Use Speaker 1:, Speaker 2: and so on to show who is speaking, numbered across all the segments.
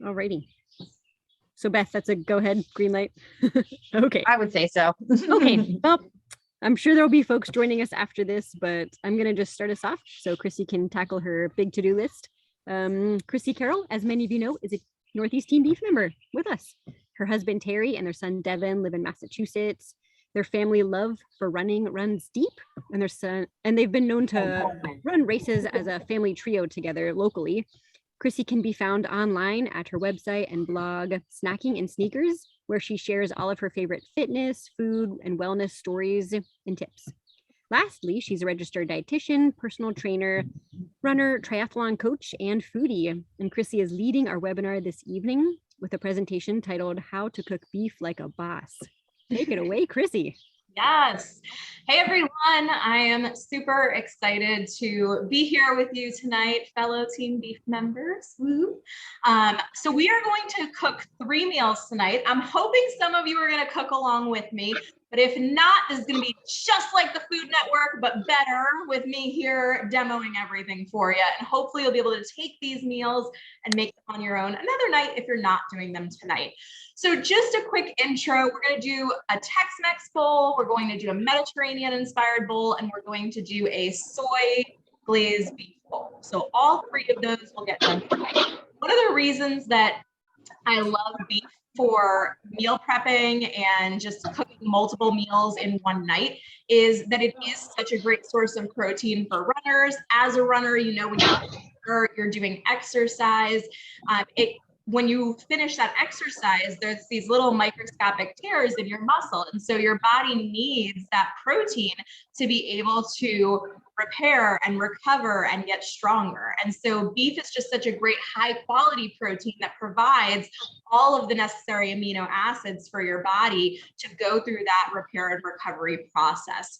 Speaker 1: Alrighty. So Beth, that's a go ahead, green light. Okay.
Speaker 2: I would say so.
Speaker 1: Okay. Well, I'm sure there'll be folks joining us after this, but I'm going to just start us off so Chrissy can tackle her big to-do list. Chrissy Carroll, as many of you know, is a Northeast Team Beef member with us. Her husband Terry and their son Devin live in Massachusetts. Their family love for running runs deep, and they've been known to run races as a family trio together locally. Chrissy can be found online at her website and blog, Snacking and Sneakers, where she shares all of her favorite fitness, food, and wellness stories and tips. Lastly, she's a registered dietitian, personal trainer, runner, triathlon coach, and foodie. And Chrissy is leading our webinar this evening with a presentation titled How to Cook Beef Like a Boss. Take it away, Chrissy.
Speaker 3: Yes. Hey, everyone. I am super excited to be here with you tonight, fellow Team Beef members. Woo. So we are going to cook 3 meals tonight. I'm hoping some of you are going to cook along with me, but if not, this is going to be just like the Food Network, but better with me here demoing everything for you. And hopefully you'll be able to take these meals and make them on your own another night if you're not doing them tonight. So just a quick intro, we're going to do a Tex-Mex bowl, we're going to do a Mediterranean-inspired bowl, and we're going to do a soy glazed beef bowl. So all 3 of those will get done tonight. One of the reasons that I love beef for meal prepping and just cooking multiple meals in one night is that it is such a great source of protein for runners. As a runner, you know, when you're doing exercise, when you finish that exercise, there's these little microscopic tears in your muscle. And so your body needs that protein to be able to repair and recover and get stronger. And so beef is just such a great high quality protein that provides all of the necessary amino acids for your body to go through that repair and recovery process.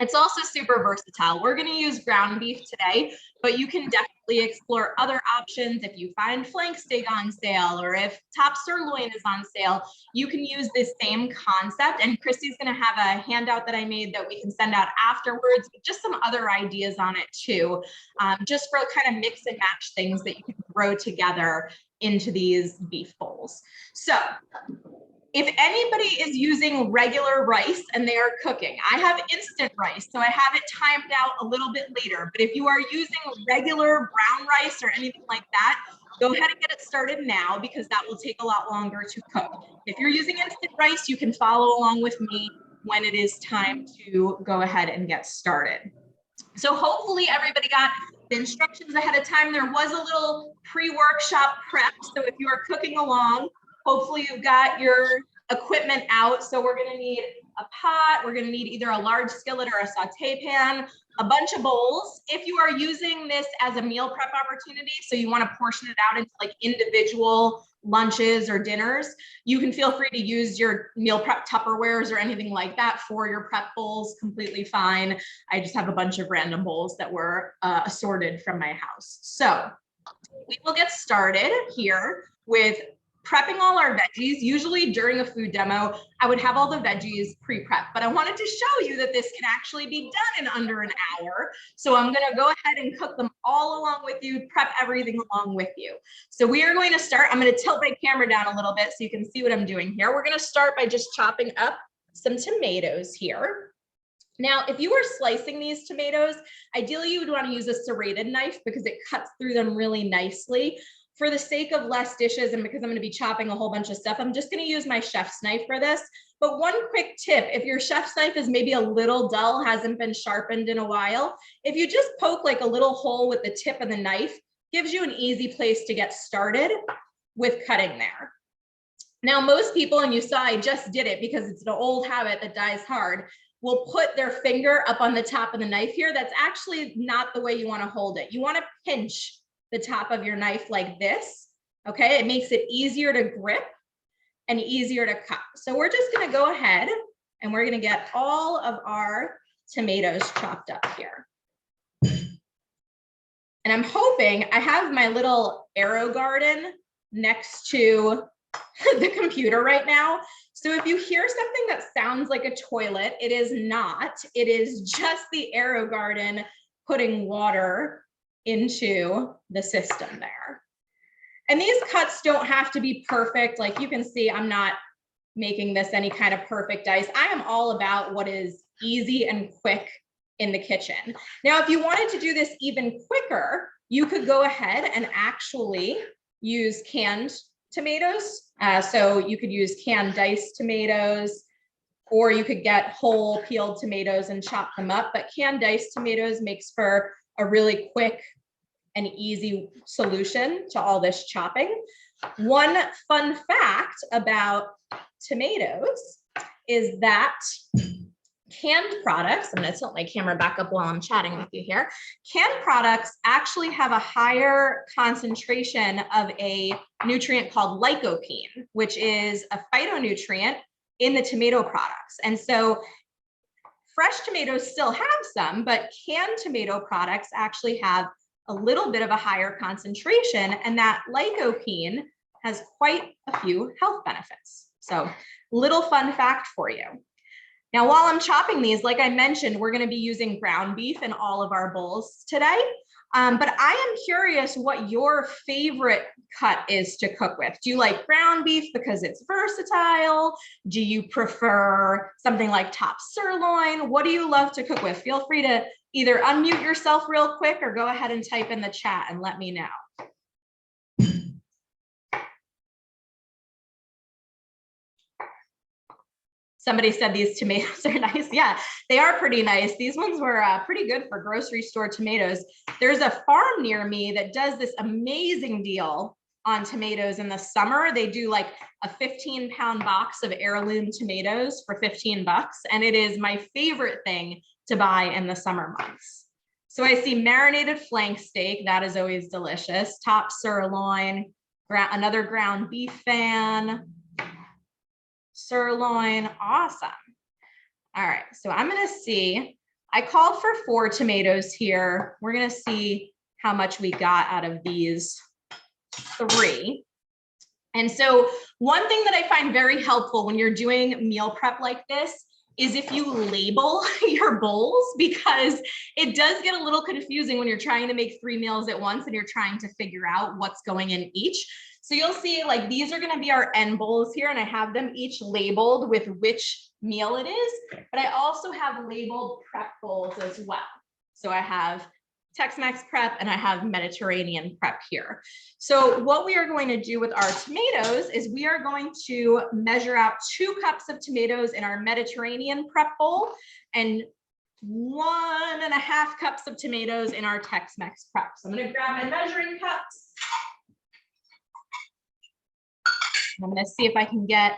Speaker 3: It's also super versatile. We're going to use ground beef today, but you can definitely explore other options. If you find flank steak on sale or if top sirloin is on sale, you can use this same concept. And Chrissy's going to have a handout that I made that we can send out afterwards, with just some other ideas on it too, just for kind of mix and match things that you can throw together into these beef bowls. So if anybody is using regular rice and they are cooking, I have instant rice, so I have it timed out a little bit later. But if you are using regular brown rice or anything like that, go ahead and get it started now because that will take a lot longer to cook. If you're using instant rice, you can follow along with me when it is time to go ahead and get started. So hopefully everybody got the instructions ahead of time. There was a little pre-workshop prep. So if you are cooking along, hopefully you've got your equipment out. So we're going to need a pot. We're going to need either a large skillet or a saute pan, a bunch of bowls. If you are using this as a meal prep opportunity, so you want to portion it out into like individual lunches or dinners, you can feel free to use your meal prep Tupperwares or anything like that for your prep bowls, completely fine. I just have a bunch of random bowls that were assorted from my house. So we will get started here with prepping all our veggies. Usually during a food demo, I would have all the veggies pre-prepped, but I wanted to show you that this can actually be done in under an hour. So I'm gonna go ahead and cook them all along with you, prep everything along with you. So we are going to start, I'm gonna tilt my camera down a little bit so you can see what I'm doing here. We're gonna start by just chopping up some tomatoes here. Now, if you were slicing these tomatoes, ideally you would want to use a serrated knife because it cuts through them really nicely. For the sake of less dishes and because I'm going to be chopping a whole bunch of stuff, I'm just going to use my chef's knife for this. But one quick tip, if your chef's knife is maybe a little dull, hasn't been sharpened in a while, if you just poke like a little hole with the tip of the knife, gives you an easy place to get started with cutting there. Now, most people, and you saw I just did it because it's an old habit that dies hard, will put their finger up on the top of the knife here. That's actually not the way you want to hold it. You want to pinch the top of your knife like this, okay? It makes it easier to grip and easier to cut. So we're just gonna go ahead and we're gonna get all of our tomatoes chopped up here. And I'm hoping, I have my little arrow garden next to the computer right now. So if you hear something that sounds like a toilet, it is not. It is just the arrow garden putting water into the system there. And these cuts don't have to be perfect. Like you can see, I'm not making this any kind of perfect dice. I am all about what is easy and quick in the kitchen. Now, if you wanted to do this even quicker, you could go ahead and actually use canned tomatoes. So you could use canned diced tomatoes, or you could get whole peeled tomatoes and chop them up. But canned diced tomatoes makes for a really quick and easy solution to all this chopping. One fun fact about tomatoes is that canned products, I'm going to tilt my camera back up while I'm chatting with you here. Canned products actually have a higher concentration of a nutrient called lycopene, which is a phytonutrient in the tomato products. And so fresh tomatoes still have some, but canned tomato products actually have a little bit of a higher concentration, and that lycopene has quite a few health benefits. So little fun fact for you. Now, while I'm chopping these, like I mentioned, we're going to be using ground beef in all of our bowls today. But I am curious what your favorite cut is to cook with. Do you like ground beef because it's versatile? Do you prefer something like top sirloin? What do you love to cook with? Feel free to either unmute yourself real quick or go ahead and type in the chat and let me know. Somebody said these tomatoes are nice. Yeah, they are pretty nice. These ones were pretty good for grocery store tomatoes. There's a farm near me that does this amazing deal on tomatoes in the summer. They do like a 15-pound box of heirloom tomatoes for 15 bucks. And it is my favorite thing to buy in the summer months. So I see marinated flank steak. That is always delicious. Top sirloin, another ground beef fan. Sirloin, awesome. All right, so I'm gonna see, I called for 4 tomatoes here. We're gonna see how much we got out of these 3. And so one thing that I find very helpful when you're doing meal prep like this is if you label your bowls, because it does get a little confusing when you're trying to make 3 meals at once and you're trying to figure out what's going in each. So you'll see like these are going to be our end bowls here, and I have them each labeled with which meal it is, but I also have labeled prep bowls as well. So I have Tex-Mex prep and I have Mediterranean prep here. So what we are going to do with our tomatoes is we are going to measure out 2 cups of tomatoes in our Mediterranean prep bowl and 1.5 cups of tomatoes in our Tex-Mex prep. So I'm going to grab my measuring cups. I'm going to see if I can get,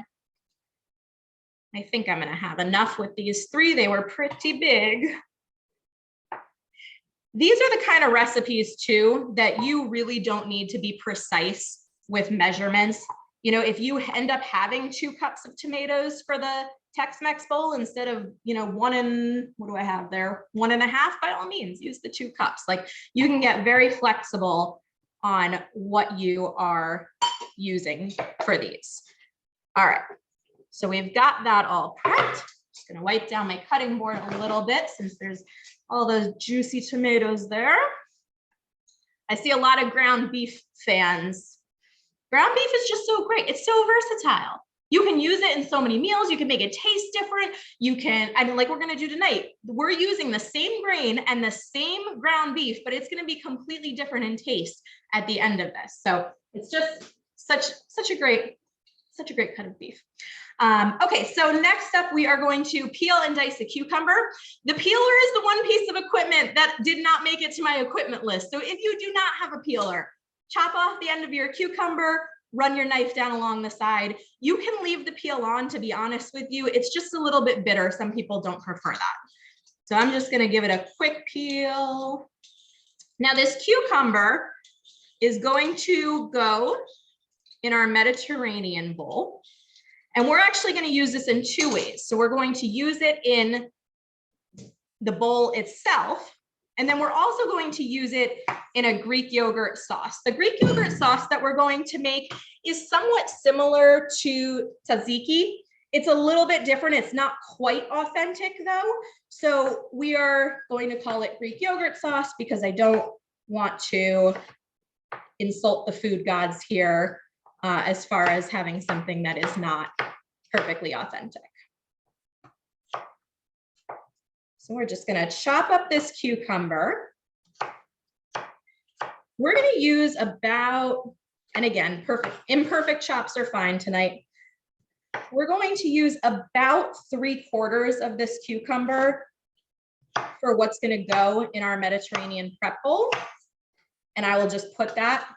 Speaker 3: I think I'm going to have enough with these 3. They were pretty big. These are the kind of recipes too that you really don't need to be precise with measurements. You know, if you end up having 2 cups of tomatoes for the Tex-Mex bowl instead of, you know, 1 what do I have there? 1.5, by all means, use the 2 cups. Like you can get very flexible on what you are using for these. All right, so we've got that all prepped. Just gonna wipe down my cutting board a little bit since there's all those juicy tomatoes there. I see a lot of ground beef fans. Ground beef is just so great. It's so versatile. You can use it in so many meals. You can make it taste different. You can, I mean, like we're going to do tonight, we're using the same grain and the same ground beef, but it's going to be completely different in taste at the end of this. So it's just such a great cut of beef. Okay, so next up, we are going to peel and dice the cucumber. The peeler is the one piece of equipment that did not make it to my equipment list. So if you do not have a peeler, chop off the end of your cucumber, run your knife down along the side. You can leave the peel on, to be honest with you. It's just a little bit bitter. Some people don't prefer that. So I'm just gonna give it a quick peel. Now this cucumber is going to go in our Mediterranean bowl. And we're actually going to use this in 2 ways. So we're going to use it in the bowl itself. And then we're also going to use it in a Greek yogurt sauce. The Greek yogurt sauce that we're going to make is somewhat similar to tzatziki. It's a little bit different. It's not quite authentic though. So we are going to call it Greek yogurt sauce because I don't want to insult the food gods here as far as having something that is not perfectly authentic. So we're just gonna chop up this cucumber. We're gonna use about, and again, imperfect chops are fine tonight. We're going to use about 3/4 of this cucumber for what's gonna go in our Mediterranean prep bowl. And I will just put that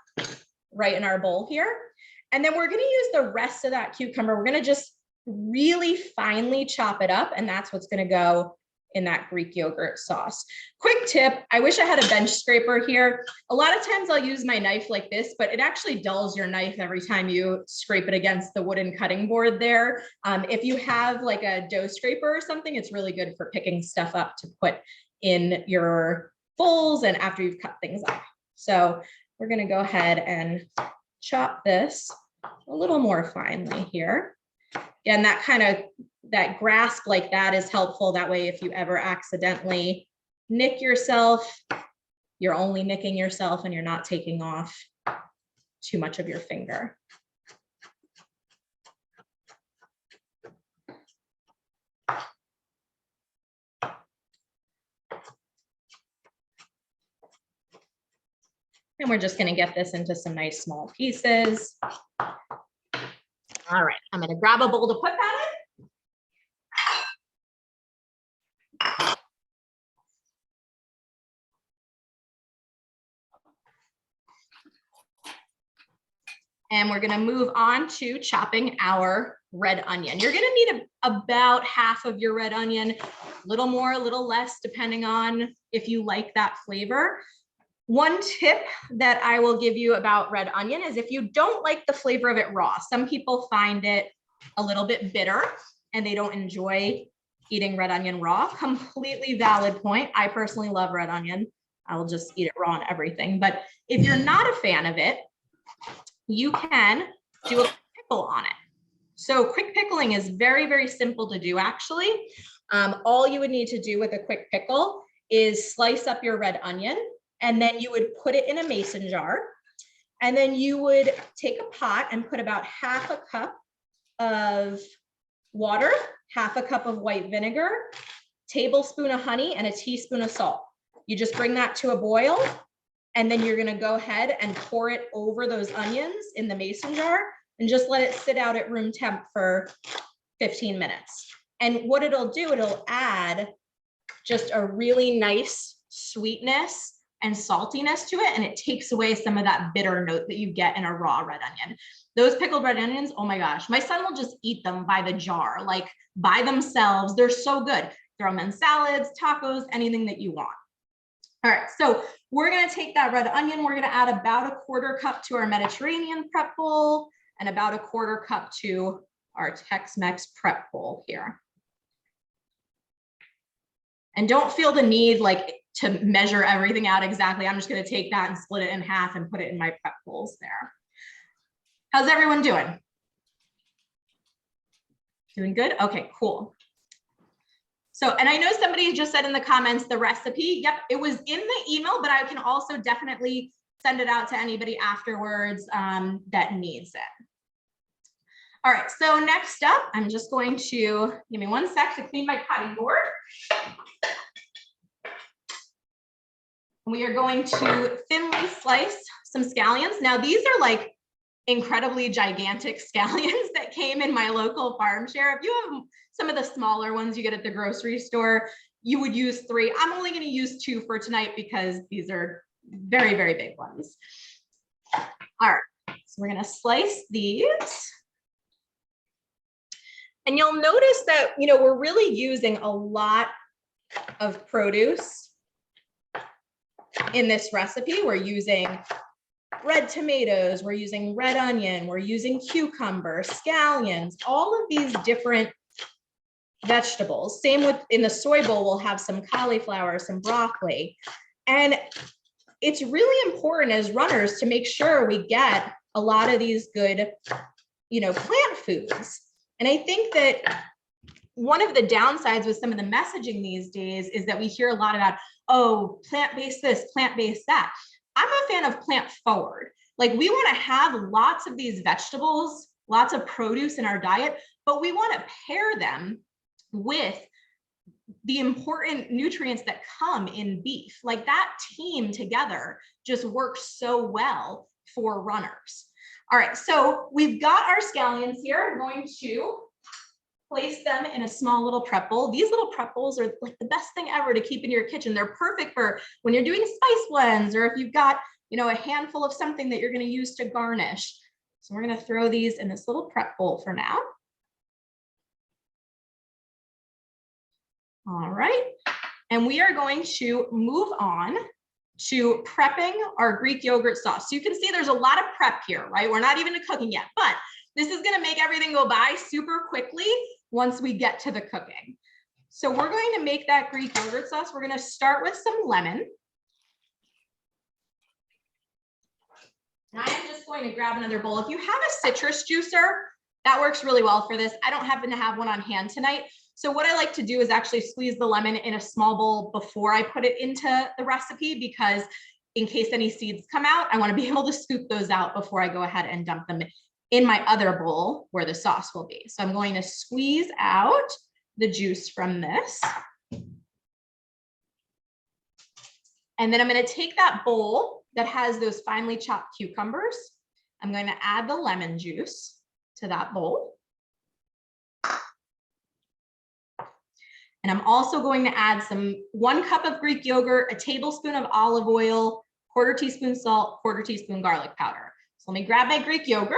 Speaker 3: right in our bowl here. And then we're gonna use the rest of that cucumber. We're gonna just really finely chop it up, and that's what's gonna go in that Greek yogurt sauce. Quick tip, I wish I had a bench scraper here. A lot of times I'll use my knife like this, but it actually dulls your knife every time you scrape it against the wooden cutting board there. If you have like a dough scraper or something, it's really good for picking stuff up to put in your bowls and after you've cut things up. So we're gonna go ahead and chop this a little more finely here. And that grasp like that is helpful. That way, if you ever accidentally nick yourself, you're only nicking yourself and you're not taking off too much of your finger. And we're just going to get this into some nice small pieces. All right, I'm going to grab a bowl to put that in. And we're gonna move on to chopping our red onion. You're gonna need about half of your red onion, a little more, a little less, depending on if you like that flavor. One tip that I will give you about red onion is if you don't like the flavor of it raw, some people find it a little bit bitter and they don't enjoy eating red onion raw. Completely valid point. I personally love red onion. I will just eat it raw and everything. But if you're not a fan of it, you can do a pickle on it. So quick pickling is very, very simple to do actually. All you would need to do with a quick pickle is slice up your red onion, and then you would put it in a mason jar. And then you would take a pot and put about half a cup of water, half a cup of white vinegar, tablespoon of honey, and a teaspoon of salt. You just bring that to a boil. And then you're gonna go ahead and pour it over those onions in the mason jar and just let it sit out at room temp for 15 minutes. And what it'll do, it'll add just a really nice sweetness and saltiness to it. And it takes away some of that bitter note that you get in a raw red onion. Those pickled red onions, oh my gosh, my son will just eat them by the jar, like by themselves. They're so good. Throw them in salads, tacos, anything that you want. All right, so we're gonna take that red onion, we're gonna add about 1/4 cup to our Mediterranean prep bowl and about 1/4 cup to our Tex-Mex prep bowl here. And don't feel the need like to measure everything out exactly. I'm just gonna take that and split it in half and put it in my prep bowls there. How's everyone doing? Doing good? Okay, cool. So, and I know somebody just said in the comments, the recipe, yep, it was in the email, but I can also definitely send it out to anybody afterwards that needs it. All right, so next up, I'm just going to, give me one sec to clean my cutting board. We are going to thinly slice some scallions. Now these are like incredibly gigantic scallions that came in my local farm share. If you have some of the smaller ones you get at the grocery store, you would use 3. I'm only going to use 2 for tonight because these are very, very big ones. All right, so we're going to slice these. And you'll notice that, you know, we're really using a lot of produce in this recipe. We're using red tomatoes, we're using red onion, we're using cucumber, scallions, all of these different vegetables. Same with in the soy bowl, we'll have some cauliflower, some broccoli. And it's really important as runners to make sure we get a lot of these good, you know, plant foods. And I think that one of the downsides with some of the messaging these days is that we hear a lot about, oh, plant-based this, plant-based that. I'm a fan of plant forward. Like we want to have lots of these vegetables, lots of produce in our diet, but we want to pair them with the important nutrients that come in beef. Like that team together just works so well for runners. All right, so we've got our scallions here. I'm going to place them in a small little prep bowl. These little prep bowls are like the best thing ever to keep in your kitchen. They're perfect for when you're doing spice blends, or if you've got, you know, a handful of something that you're going to use to garnish. So we're going to throw these in this little prep bowl for now. All right, and we are going to move on to prepping our Greek yogurt sauce. So you can see there's a lot of prep here, right? We're not even cooking yet, but this is going to make everything go by super quickly once we get to the cooking. So we're going to make that Greek yogurt sauce. We're going to start with some lemon. And I am just going to grab another bowl. If you have a citrus juicer, that works really well for this. I don't happen to have one on hand tonight. So what I like to do is actually squeeze the lemon in a small bowl before I put it into the recipe, because in case any seeds come out, I want to be able to scoop those out before I go ahead and dump them in my other bowl where the sauce will be. So I'm going to squeeze out the juice from this. And then I'm going to take that bowl that has those finely chopped cucumbers. I'm going to add the lemon juice to that bowl. And I'm also going to add 1 cup of Greek yogurt, a tablespoon of olive oil, 1/4 teaspoon salt, 1/4 teaspoon garlic powder. So let me grab my Greek yogurt.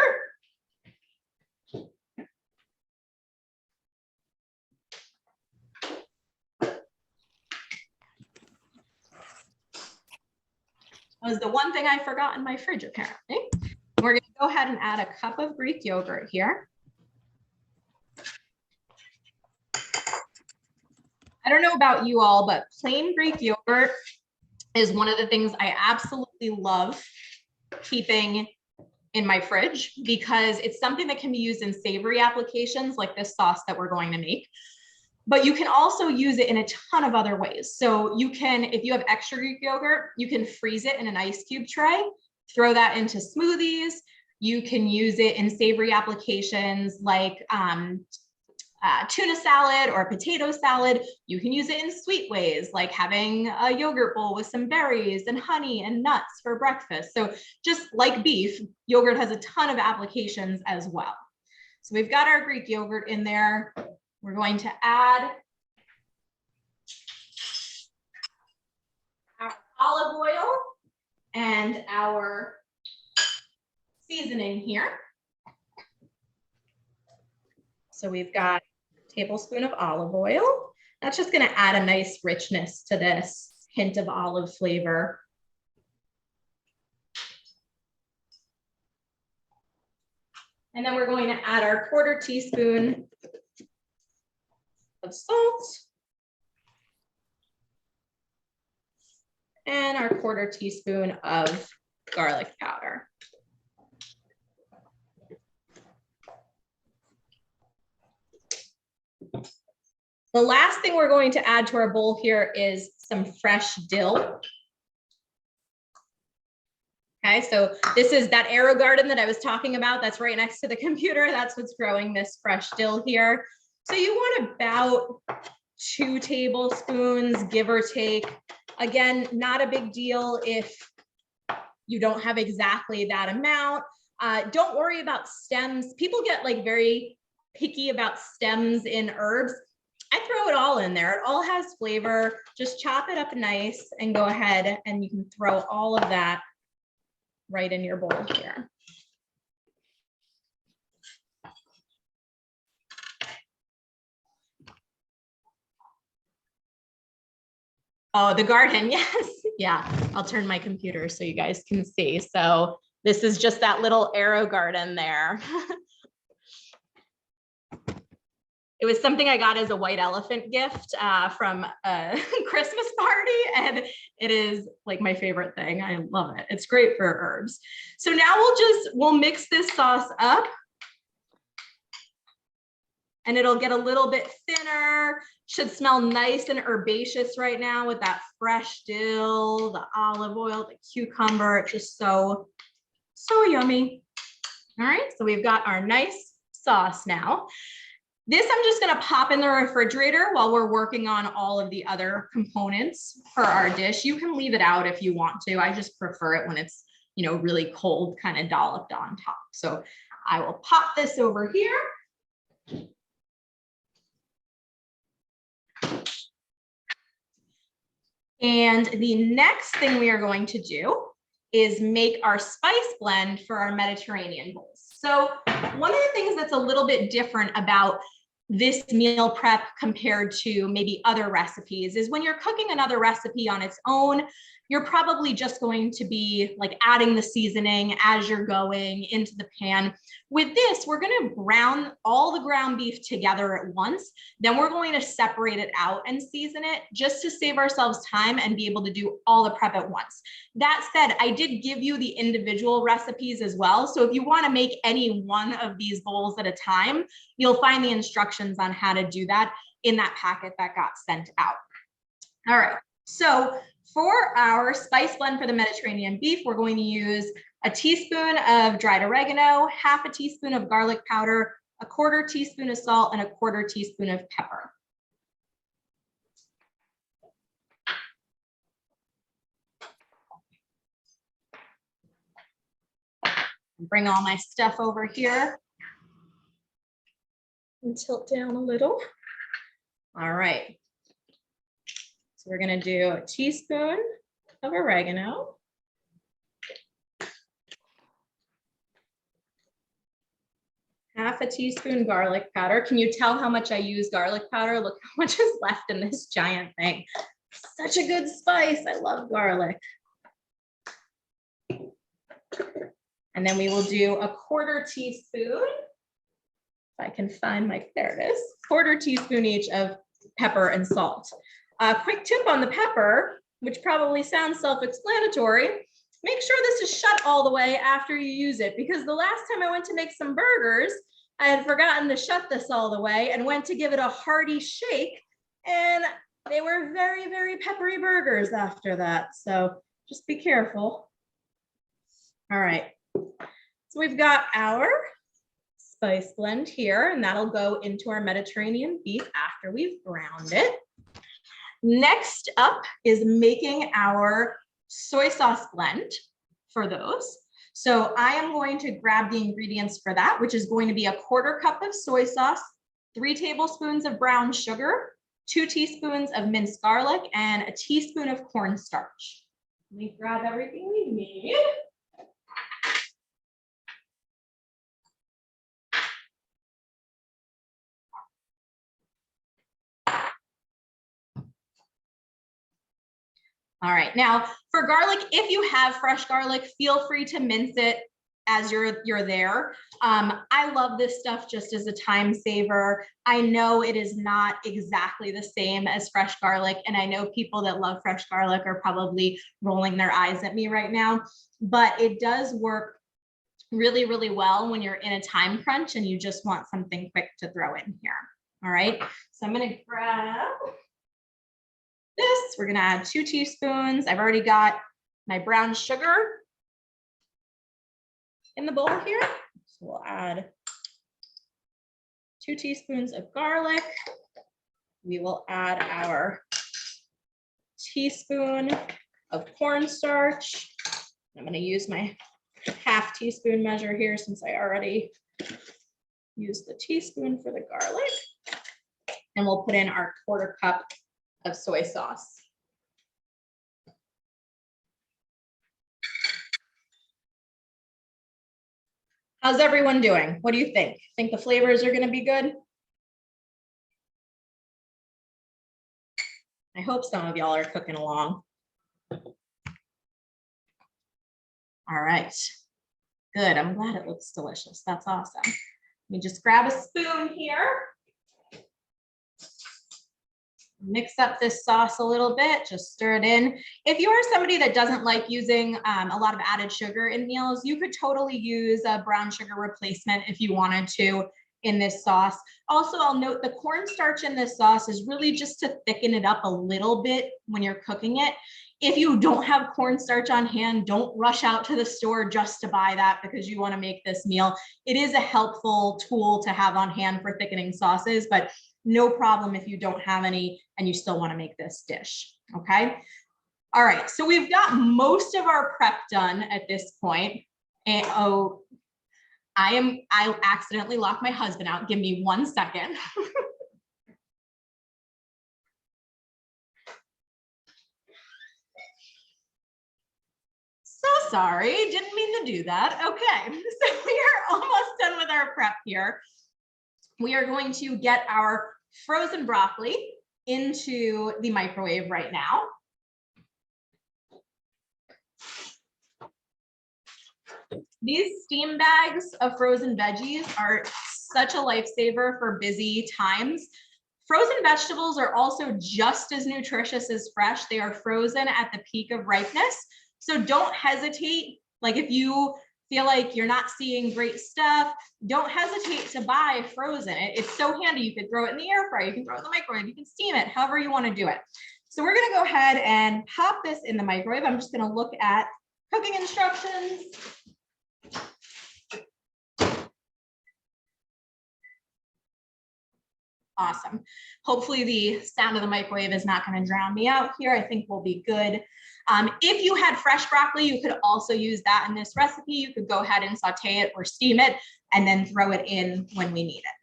Speaker 3: That was the one thing I forgot in my fridge, apparently. We're going to go ahead and add a cup of Greek yogurt here. I don't know about you all, but plain Greek yogurt is one of the things I absolutely love keeping in my fridge, because it's something that can be used in savory applications like this sauce that we're going to make. But you can also use it in a ton of other ways. So you can, if you have extra Greek yogurt, you can freeze it in an ice cube tray, throw that into smoothies. You can use it in savory applications like tuna salad or potato salad. You can use it in sweet ways, like having a yogurt bowl with some berries and honey and nuts for breakfast. So just like beef, yogurt has a ton of applications as well. So we've got our Greek yogurt in there. We're going to add our olive oil and our seasoning here. So we've got a tablespoon of olive oil. That's just going to add a nice richness to this, hint of olive flavor. And then we're going to add our 1/4 teaspoon of salt and our 1/4 teaspoon of garlic powder. The last thing we're going to add to our bowl here is some fresh dill. Okay, so this is that arrow garden that I was talking about. That's right next to the computer. That's what's growing this fresh dill here. So you want about 2 tablespoons, give or take. Again, not a big deal if you don't have exactly that amount. Don't worry about stems. People get like very picky about stems in herbs. I throw it all in there. It all has flavor. Just chop it up nice and go ahead and you can throw all of that right in your bowl here. Oh, the garden, yes. Yeah, I'll turn my computer so you guys can see. So this is just that little arrow garden there. It was something I got as a white elephant gift from a Christmas party, and it is like my favorite thing. I love it. It's great for herbs. So now we'll mix this sauce up, and it'll get a little bit thinner. Should smell nice and herbaceous right now with that fresh dill, the olive oil, the cucumber. It's just so So yummy. All right, so we've got our nice sauce now. This I'm just gonna pop in the refrigerator while we're working on all of the other components for our dish. You can leave it out if you want to. I just prefer it when it's, you know, really cold, kind of dolloped on top. So I will pop this over here. And the next thing we are going to do is make our spice blend for our Mediterranean bowls. So one of the things that's a little bit different about this meal prep compared to maybe other recipes is when you're cooking another recipe on its own, you're probably just going to be like adding the seasoning as you're going into the pan. With this, we're going to brown all the ground beef together at once. Then we're going to separate it out and season it just to save ourselves time and be able to do all the prep at once. That said, I did give you the individual recipes as well. So if you want to make any one of these bowls at a time, you'll find the instructions on how to do that in that packet that got sent out. All right, so for our spice blend for the Mediterranean beef, we're going to use a teaspoon of dried oregano, half a teaspoon of garlic powder, a quarter teaspoon of salt, and a quarter teaspoon of pepper. Bring all my stuff over here and tilt down a little. All right. So we're going to do a teaspoon of oregano. Half a teaspoon garlic powder. Can you tell how much I use garlic powder? Look how much is left in this giant thing. Such a good spice. I love garlic. And then we will do a quarter teaspoon. If I can find my, there it is. Quarter teaspoon each of pepper and salt. A quick tip on the pepper, which probably sounds self-explanatory, make sure this is shut all the way after you use it, because the last time I went to make some burgers, I had forgotten to shut this all the way and went to give it a hearty shake, and they were very, very peppery burgers after that. So just be careful. All right, so we've got our spice blend here, and that'll go into our Mediterranean beef after we've browned it. Next up is making our soy sauce blend for those. So I am going to grab the ingredients for that, which is going to be a quarter cup of soy sauce, 3 tablespoons of brown sugar, 2 teaspoons of minced garlic, and a teaspoon of cornstarch. Let me grab everything we need. All right, now for garlic, if you have fresh garlic, feel free to mince it as you're there. I love this stuff just as a time saver. I know it is not exactly the same as fresh garlic, and I know people that love fresh garlic are probably rolling their eyes at me right now, but it does work really, really well when you're in a time crunch and you just want something quick to throw in here. All right, so I'm gonna grab this. We're gonna add 2 teaspoons. I've already got my brown sugar in the bowl here. So we'll add 2 teaspoons of garlic. We will add our teaspoon of cornstarch. I'm gonna use my half teaspoon measure here since I already used the teaspoon for the garlic. And we'll put in our quarter cup of soy sauce. How's everyone doing? What do you think? Think the flavors are going to be good? I hope some of y'all are cooking along. All right, good. I'm glad it looks delicious. That's awesome. Let me just grab a spoon here. Mix up this sauce a little bit, just stir it in. If you are somebody that doesn't like using a lot of added sugar in meals, you could totally use a brown sugar replacement if you wanted to in this sauce. Also, I'll note the cornstarch in this sauce is really just to thicken it up a little bit when you're cooking it. If you don't have cornstarch on hand, don't rush out to the store just to buy that because you want to make this meal. It is a helpful tool to have on hand for thickening sauces, but no problem if you don't have any and you still want to make this dish. Okay. All right. So we've got most of our prep done at this point. And I accidentally locked my husband out. Give me 1 second. So sorry, didn't mean to do that. Okay, so we are almost done with our prep here. We are going to get our frozen broccoli into the microwave right now. These steam bags of frozen veggies are such a lifesaver for busy times. Frozen vegetables are also just as nutritious as fresh. They are frozen at the peak of ripeness. So don't hesitate. Like if you feel like you're not seeing great stuff, don't hesitate to buy frozen. It's so handy. You could throw it in the air fryer, you can throw it in the microwave, you can steam it, however you want to do it. So we're going to go ahead and pop this in the microwave. I'm just going to look at cooking instructions. Awesome. Hopefully the sound of the microwave is not going to drown me out here. I think we'll be good. If you had fresh broccoli, you could also use that in this recipe. You could go ahead and saute it or steam it and then throw it in when we need it.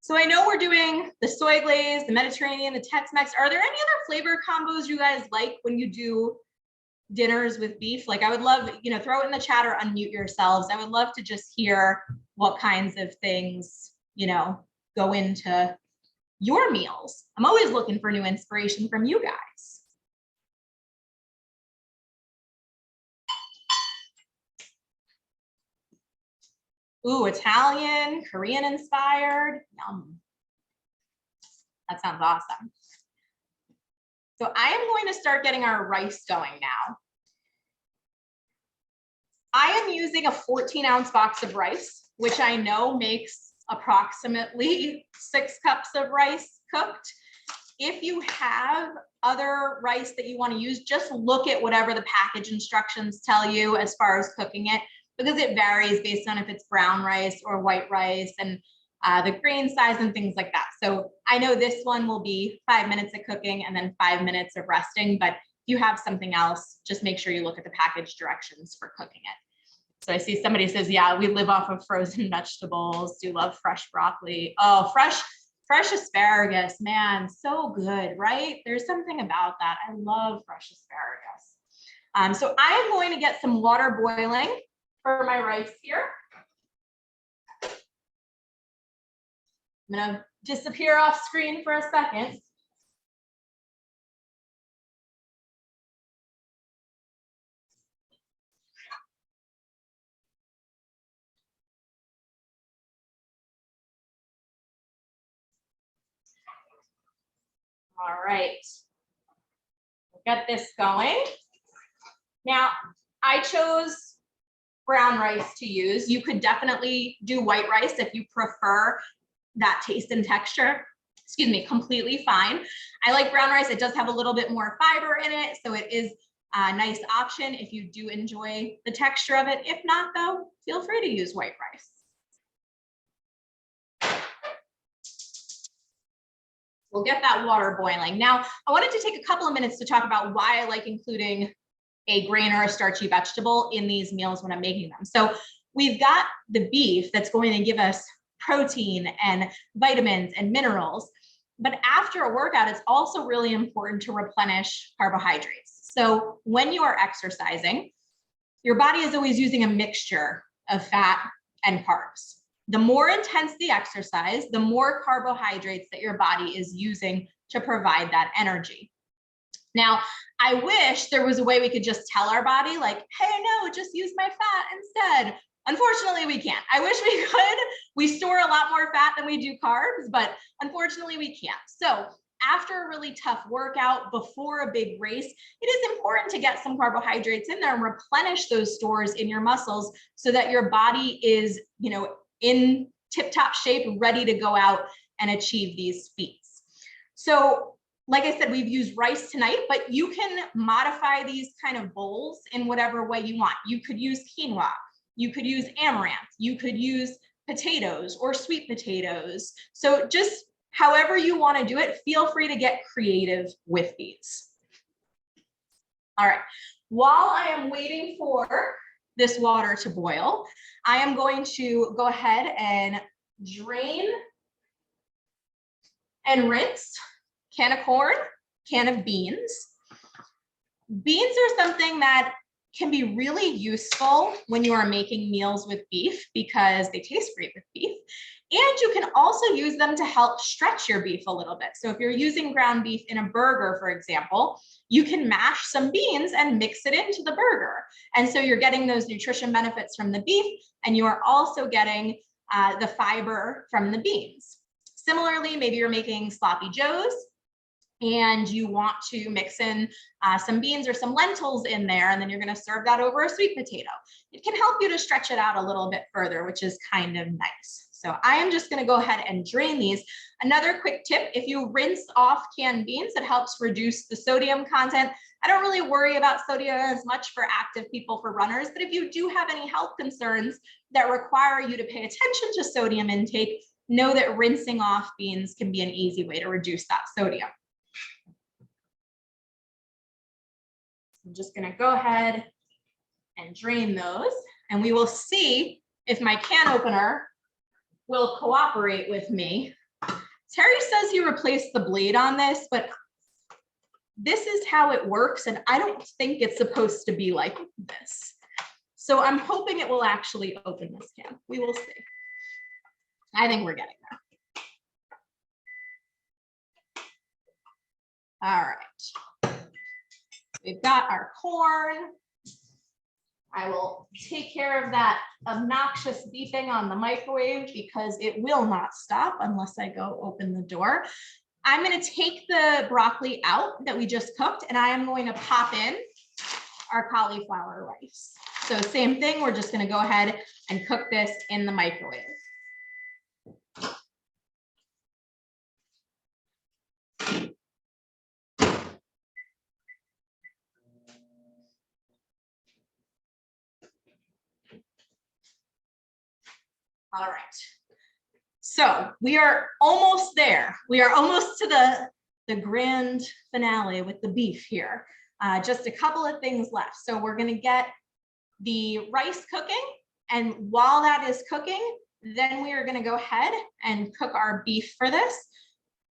Speaker 3: So I know we're doing the soy glaze, the Mediterranean, the Tex-Mex. Are there any other flavor combos you guys like when you do dinners with beef? Like I would love, throw it in the chat or unmute yourselves. I would love to just hear what kinds of things, go into your meals. I'm always looking for new inspiration from you guys. Ooh, Italian, Korean inspired. Yum. That sounds awesome. So I am going to start getting our rice going now. I am using a 14-ounce box of rice, which I know makes approximately 6 cups of rice cooked. If you have other rice that you want to use, just look at whatever the package instructions tell you as far as cooking it, because it varies based on if it's brown rice or white rice and the grain size and things like that. So I know this one will be 5 minutes of cooking and then 5 minutes of resting, but if you have something else, just make sure you look at the package directions for cooking it. So I see somebody says, yeah, we live off of frozen vegetables, do love fresh broccoli. Oh, fresh asparagus, man, so good, right? There's something about that. I love fresh asparagus. So I am going to get some water boiling for my rice here. I'm gonna disappear off screen for a second. All right, we'll get this going. Now, I chose brown rice to use. You could definitely do white rice if you prefer that taste and texture. Excuse me, completely fine. I like brown rice. It does have a little bit more fiber in it, so it is a nice option if you do enjoy the texture of it. If not, though, feel free to use white rice. We'll get that water boiling. Now, I wanted to take a couple of minutes to talk about why I like including a grain or a starchy vegetable in these meals when I'm making them. So we've got the beef that's going to give us protein and vitamins and minerals. But after a workout, it's also really important to replenish carbohydrates. So when you are exercising, your body is always using a mixture of fat and carbs. The more intense the exercise, the more carbohydrates that your body is using to provide that energy. Now, I wish there was a way we could just tell our body like, hey, no, just use my fat instead. Unfortunately, we can't. I wish we could. We store a lot more fat than we do carbs, but unfortunately we can't. So after a really tough workout, before a big race, it is important to get some carbohydrates in there and replenish those stores in your muscles so that your body is, in tip-top shape, ready to go out and achieve these feats. So like I said, we've used rice tonight, but you can modify these kind of bowls in whatever way you want. You could use quinoa, you could use amaranth, you could use potatoes or sweet potatoes. So just however you want to do it, feel free to get creative with these. All right, while I am waiting for this water to boil, I am going to go ahead and drain and rinse can of corn, can of beans. Beans are something that can be really useful when you are making meals with beef because they taste great with beef. And you can also use them to help stretch your beef a little bit. So if you're using ground beef in a burger, for example, you can mash some beans and mix it into the burger. And so you're getting those nutrition benefits from the beef, and you are also getting the fiber from the beans. Similarly, maybe you're making sloppy joes and you want to mix in some beans or some lentils in there, and then you're going to serve that over a sweet potato. It can help you to stretch it out a little bit further, which is kind of nice. So I am just going to go ahead and drain these. Another quick tip, if you rinse off canned beans, it helps reduce the sodium content. I don't really worry about sodium as much for active people, for runners, but if you do have any health concerns that require you to pay attention to sodium intake, know that rinsing off beans can be an easy way to reduce that sodium. I'm just going to go ahead and drain those, and we will see if my can opener will cooperate with me. Terry says he replaced the blade on this, but this is how it works, and I don't think it's supposed to be like this. So I'm hoping it will actually open this can. We will see. I think we're getting there. All right. We've got our corn. I will take care of that obnoxious beeping on the microwave because it will not stop unless I go open the door. I'm going to take the broccoli out that we just cooked, and I am going to pop in our cauliflower rice. So same thing, we're just going to go ahead and cook this in the microwave. All right, so we are almost there. We are almost to the grand finale with the beef here. Just a couple of things left. So we're going to get the rice cooking, and while that is cooking, then we are going to go ahead and cook our beef for this.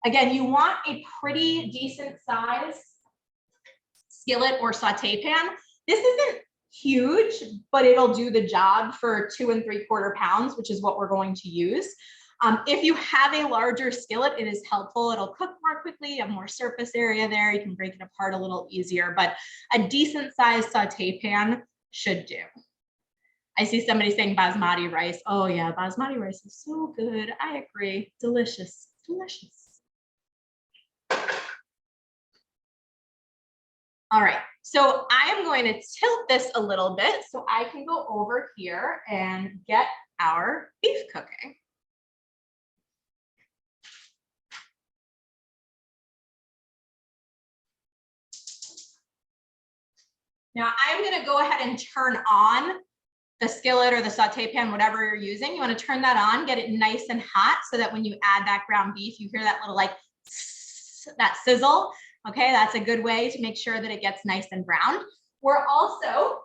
Speaker 3: Again, you want a pretty decent size skillet or saute pan. This isn't huge, but it'll do the job for 2 3/4 pounds, which is what we're going to use. If you have a larger skillet, it is helpful. It'll cook more quickly, you have more surface area there. You can break it apart a little easier, but a decent sized saute pan should do. I see somebody saying basmati rice. Oh yeah, basmati rice is so good. I agree. Delicious, delicious. All right, so I am going to tilt this a little bit so I can go over here and get our beef cooking. Now I'm going to go ahead and turn on the skillet or the saute pan, whatever you're using. You want to turn that on, get it nice and hot so that when you add that ground beef, you hear that little like that sizzle. Okay, that's a good way to make sure that it gets nice and browned. We're also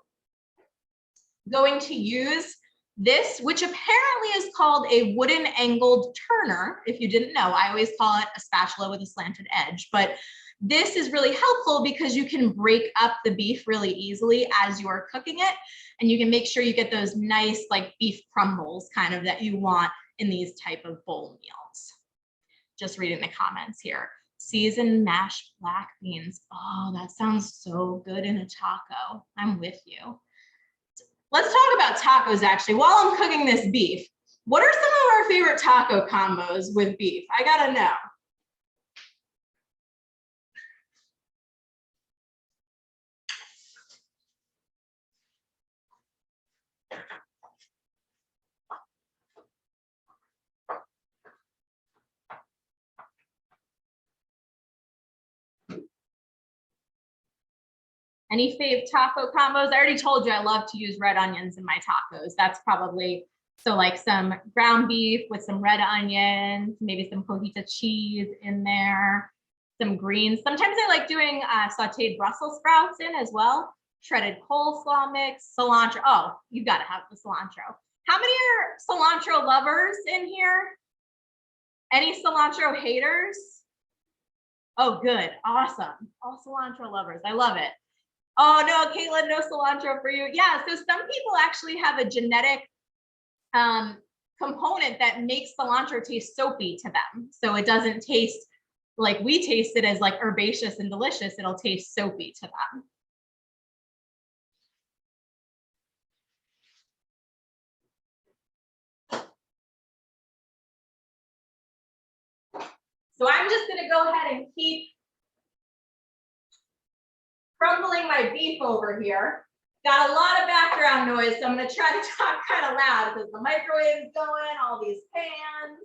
Speaker 3: going to use this, which apparently is called a wooden angled turner. If you didn't know, I always call it a spatula with a slanted edge, but this is really helpful because you can break up the beef really easily as you are cooking it, and you can make sure you get those nice like beef crumbles kind of that you want in these type of bowl meals. Just reading the comments here. Seasoned mashed black beans. Oh, that sounds so good in a taco. I'm with you. Let's talk about tacos actually. While I'm cooking this beef, what are some of our favorite taco combos with beef? I gotta know. Any fave taco combos? I already told you I love to use red onions in my tacos. That's probably, so like some ground beef with some red onions, maybe some cojita cheese in there, some greens. Sometimes I like doing sauteed Brussels sprouts in as well. Shredded coleslaw mix, cilantro. Oh, you gotta have the cilantro. How many are cilantro lovers in here? Any cilantro haters? Oh, good, awesome. All cilantro lovers, I love it. Oh no, Caitlin, no cilantro for you. Yeah, so some people actually have a genetic component that makes cilantro taste soapy to them. So it doesn't taste like we taste it as like herbaceous and delicious. It'll taste soapy to them. So I'm just gonna go ahead and keep crumbling my beef over here. Got a lot of background noise, so I'm gonna try to talk kind of loud because the microwave is going, all these pans.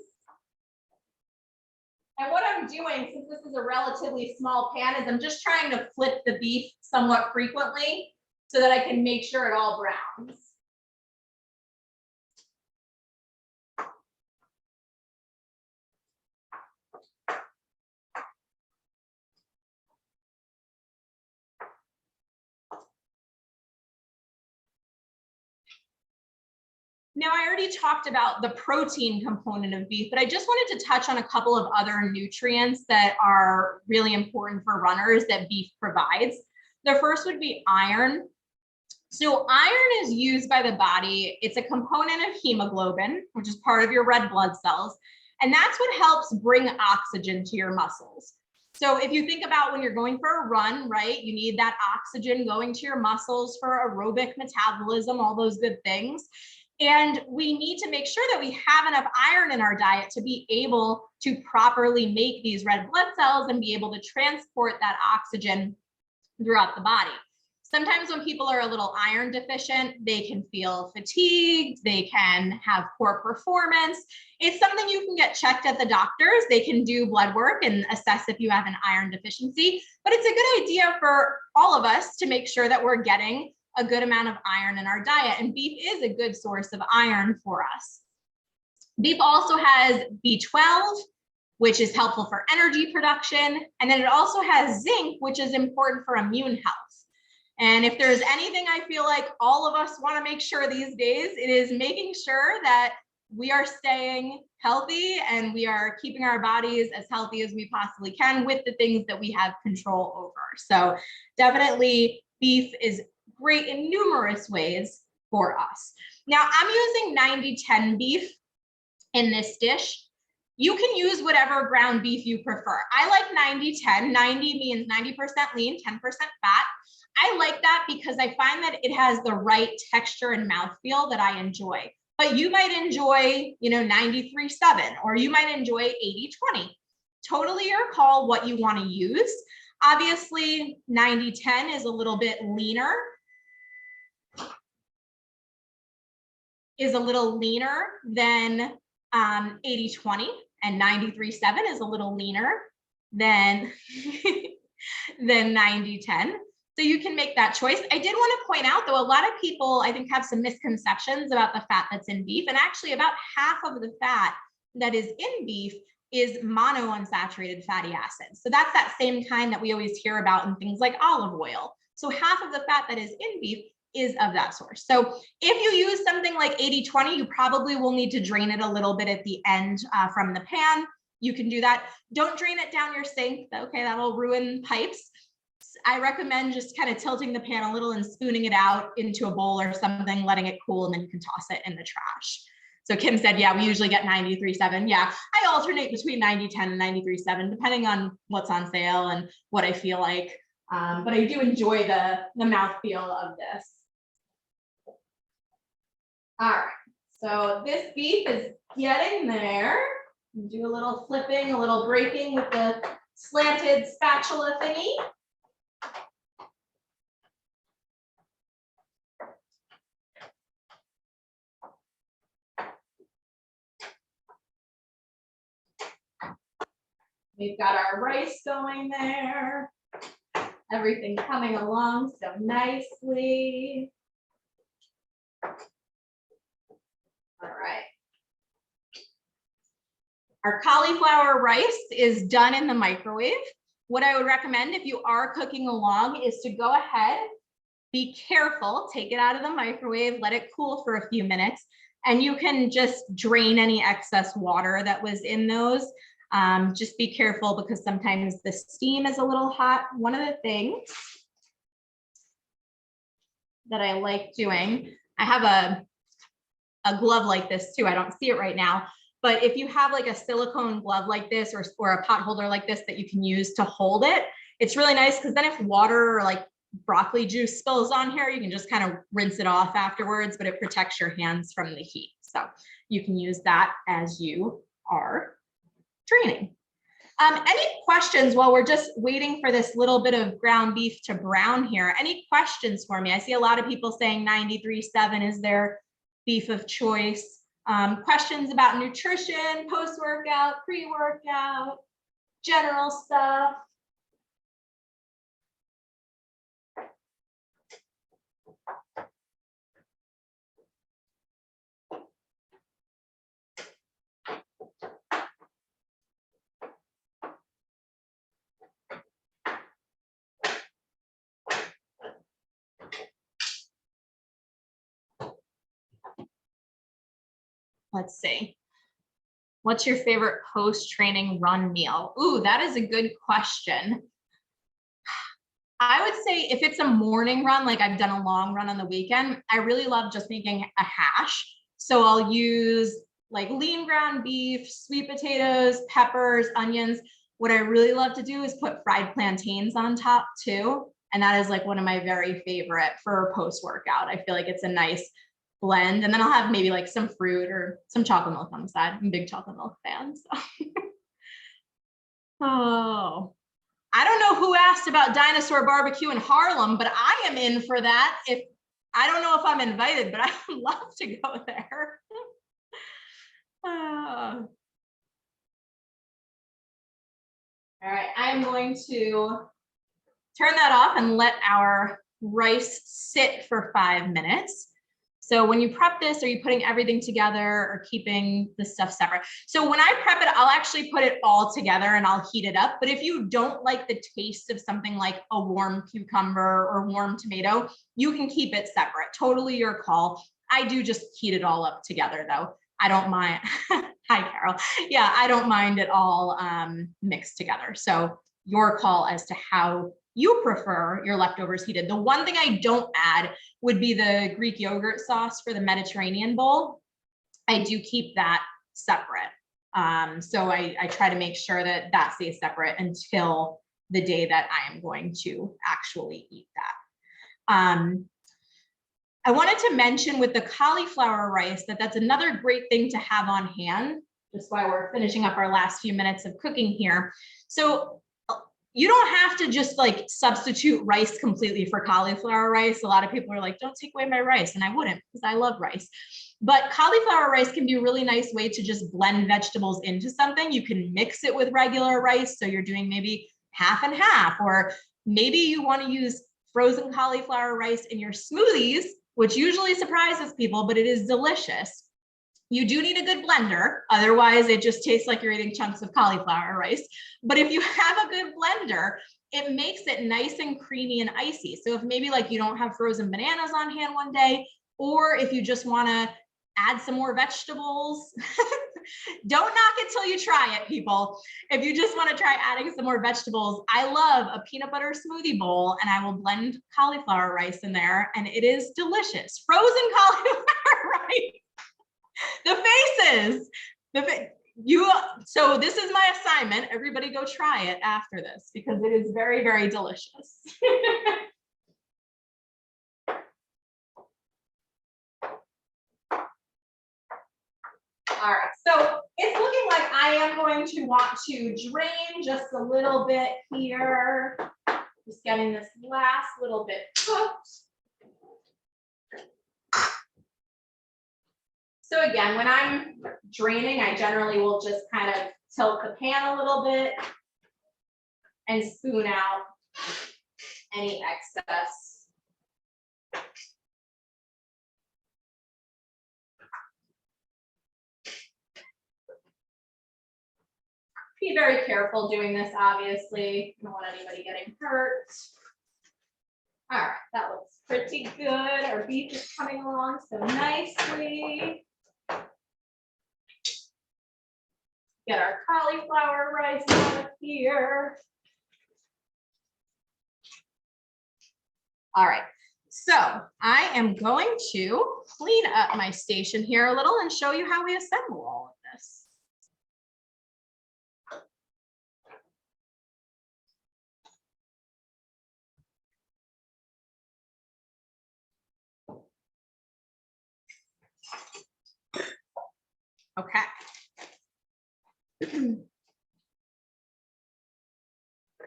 Speaker 3: And what I'm doing, since this is a relatively small pan, is I'm just trying to flip the beef somewhat frequently so that I can make sure it all browns. Now, I already talked about the protein component of beef, but I just wanted to touch on a couple of other nutrients that are really important for runners that beef provides. The first would be iron. So iron is used by the body. It's a component of hemoglobin, which is part of your red blood cells. And that's what helps bring oxygen to your muscles. So if you think about when you're going for a run, right, you need that oxygen going to your muscles for aerobic metabolism, all those good things. And we need to make sure that we have enough iron in our diet to be able to properly make these red blood cells and be able to transport that oxygen throughout the body. Sometimes when people are a little iron deficient, they can feel fatigued, they can have poor performance. It's something you can get checked at the doctors. They can do blood work and assess if you have an iron deficiency, but it's a good idea for all of us to make sure that we're getting a good amount of iron in our diet, and beef is a good source of iron for us. Beef also has B12, which is helpful for energy production, and then it also has zinc, which is important for immune health. And if there's anything I feel like all of us want to make sure these days, it is making sure that we are staying healthy and we are keeping our bodies as healthy as we possibly can with the things that we have control over. So definitely beef is great in numerous ways for us. Now I'm using 90-10 beef in this dish. You can use whatever ground beef you prefer. I like 90-10. 90 means 90% lean, 10% fat. I like that because I find that it has the right texture and mouthfeel that I enjoy. But you might enjoy, 93-7, or you might enjoy 80-20. Totally your call what you want to use. Obviously, 90-10 is a little bit leaner. Than 80-20, and 93-7 is a little leaner than 90-10. So you can make that choice. I did want to point out, though, a lot of people, I think, have some misconceptions about the fat that's in beef. And actually, about half of the fat that is in beef is monounsaturated fatty acids. So that's that same kind that we always hear about in things like olive oil. So half of the fat that is in beef is of that source. So if you use something like 80-20, you probably will need to drain it a little bit at the end from the pan. You can do that. Don't drain it down your sink. Okay, that'll ruin pipes. I recommend just kind of tilting the pan a little and spooning it out into a bowl or something, letting it cool, and then you can toss it in the trash. So Kim said, yeah, we usually get 93-7. Yeah, I alternate between 90-10 and 93-7, depending on what's on sale and what I feel like. But I do enjoy the mouthfeel of this. All right, so this beef is getting there. Do a little flipping, a little breaking with the slanted spatula thingy. We've got our rice going there. Everything coming along so nicely. All right. Our cauliflower rice is done in the microwave. What I would recommend if you are cooking along is to go ahead, be careful, take it out of the microwave, let it cool for a few minutes, and you can just drain any excess water that was in those. Just be careful because sometimes the steam is a little hot. One of the things that I like doing, I have a glove like this too. I don't see it right now, but if you have like a silicone glove like this or a pot holder like this that you can use to hold it, it's really nice because then if water or like broccoli juice spills on here, you can just kind of rinse it off afterwards, but it protects your hands from the heat. So you can use that as you are draining. Any questions while we're just waiting for this little bit of ground beef to brown here? Any questions for me? I see a lot of people saying 93.7 is their beef of choice. Questions about nutrition, post-workout, pre-workout, general stuff. Let's see. What's your favorite post-training run meal? Ooh, that is a good question. I would say if it's a morning run, like I've done a long run on the weekend, I really love just making a hash. So I'll use like lean ground beef, sweet potatoes, peppers, onions. What I really love to do is put fried plantains on top too. And that is like one of my very favorite for post-workout. I feel like it's a nice blend. And then I'll have maybe like some fruit or some chocolate milk on the side. I'm a big chocolate milk fan. So. Oh, I don't know who asked about dinosaur barbecue in Harlem, but I am in for that. If I don't know if I'm invited, but I would love to go there. All right, I'm going to turn that off and let our rice sit for 5 minutes. So when you prep this, are you putting everything together or keeping the stuff separate? So when I prep it, I'll actually put it all together and I'll heat it up. But if you don't like the taste of something like a warm cucumber or warm tomato, you can keep it separate. Totally your call. I do just heat it all up together though. I don't mind. Hi, Carol. Yeah, I don't mind it all mixed together. So your call as to how you prefer your leftovers heated. The one thing I don't add would be the Greek yogurt sauce for the Mediterranean bowl. I do keep that separate. So I try to make sure that that stays separate until the day that I am going to actually eat that. I wanted to mention with the cauliflower rice that's another great thing to have on hand, just while we're finishing up our last few minutes of cooking here. So you don't have to just like substitute rice completely for cauliflower rice. A lot of people are like, don't take away my rice. And I wouldn't, because I love rice. But cauliflower rice can be a really nice way to just blend vegetables into something. You can mix it with regular rice. So you're doing maybe half and half, or maybe you want to use frozen cauliflower rice in your smoothies, which usually surprises people, but it is delicious. You do need a good blender. Otherwise, it just tastes like you're eating chunks of cauliflower rice. But if you have a good blender, it makes it nice and creamy and icy. So if maybe like you don't have frozen bananas on hand one day, or if you just want to add some more vegetables, don't knock it till you try it, people. If you just want to try adding some more vegetables, I love a peanut butter smoothie bowl, and I will blend cauliflower rice in there, and it is delicious. Frozen cauliflower rice. The faces, so this is my assignment. Everybody go try it after this because it is very, very delicious. All right, so it's looking like I am going to want to drain just a little bit here. Just getting this last little bit cooked. So again, when I'm draining, I generally will just kind of tilt the pan a little bit and spoon out any excess. Be very careful doing this, obviously. Don't want anybody getting hurt. All right, that looks pretty good. Our beef is coming along so nicely. Get our cauliflower rice out of here. All right, so I am going to clean up my station here a little and show you how we assemble all of this. Okay.